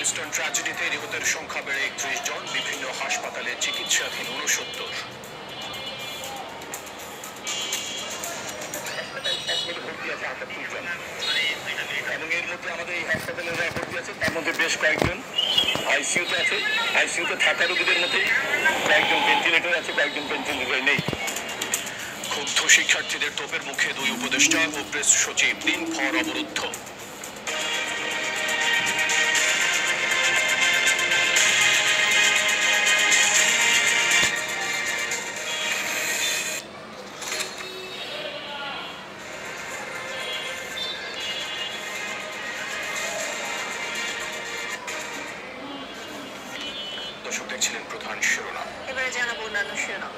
Milestone ট্র্যাজেডিতে নিহতের সংখ্যা বেড়ে ৩১ জন, বিভিন্ন হাসপাতালে চিকিৎসাধীন ৬৯। এবং এর মধ্যে আমাদের এই হাসপাতালে যারা ভর্তি আছে তার মধ্যে বেশ কয়েকজন আইসিইউতে আছে। আইসিইউতে থাকা রোগীদের মধ্যে কয়েকজন ভেন্টিলেটর আছে, কয়েকজন ভেন্টিলেটর নেই। ক্ষুব্ধ শিক্ষার্থীদের তোপের মুখে ২ উপদেষ্টা ও প্রেস সচিব দিনভর অবরুদ্ধ। দর্শক দেখছিলেন প্রধান শিরোনাম, এবারে জানাবো অন্যান্য শিরোনাম।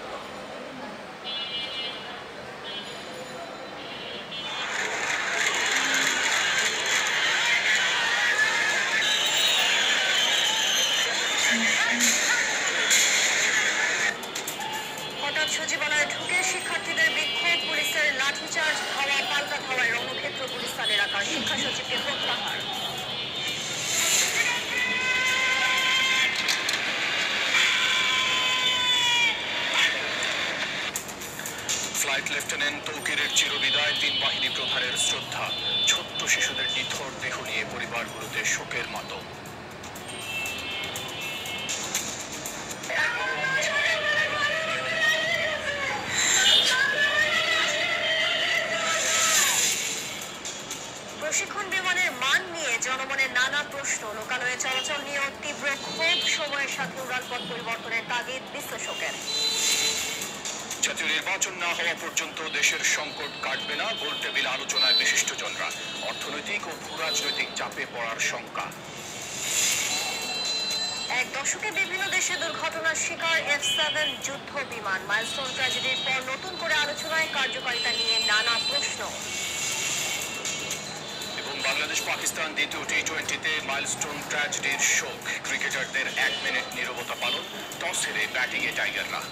হঠাৎ সচিবালয়ে ঢুকে শিক্ষার্থীদের বিক্ষোভ, পুলিশের লাঠিচার্জ, ধাওয়া পাল্টা ধাওয়ায় রণক্ষেত্র গুলিস্তান এলাকার শিক্ষা সচিবকে প্রত্যাহার। ফ্লাইট লেফটেন্যান্ট তৌকিরের চিরবিদায়, ৩ বাহিনী প্রধানের শ্রদ্ধা। ছোট্ট শিশুদের নিথর দেহ নিয়ে পরিবারগুলোতে শোকের মাতম। প্রশিক্ষণ বিমানের মান নিয়ে জনমনে নানা প্রশ্ন, লোকালয়ে চলাচল নিয়েও তীব্র ক্ষোভ, সময়ের সাথে উড়ালপথ পরিবর্তনের তাগিদ বিশ্লেষকের। জাতীয় নির্বাচন না হওয়া পর্যন্ত দেশের সংকট কাটবে না, গোলটেবিল আলোচনায় বিশিষ্টজনরা। অর্থনৈতিক ও ভূরাজনৈতিক চাপে পড়ার শঙ্কা। এক দশকে বিভিন্ন দেশে দুর্ঘটনার শিকার F-7 যুদ্ধ বিমান, মাইলস্টোন ট্র্যাজেডির পর নতুন করে আলোচনায় কার্যকারিতা নিয়ে নানা প্রশ্ন। এবং বাংলাদেশ পাকিস্তান দ্বিতীয় টি-20তে মাইলস্টোন ট্র্যাজেডির শোক, ক্রিকেটারদের ১ মিনিট নীরবতা পালন, টস হেরে ব্যাটিংয়ে টাইগাররা।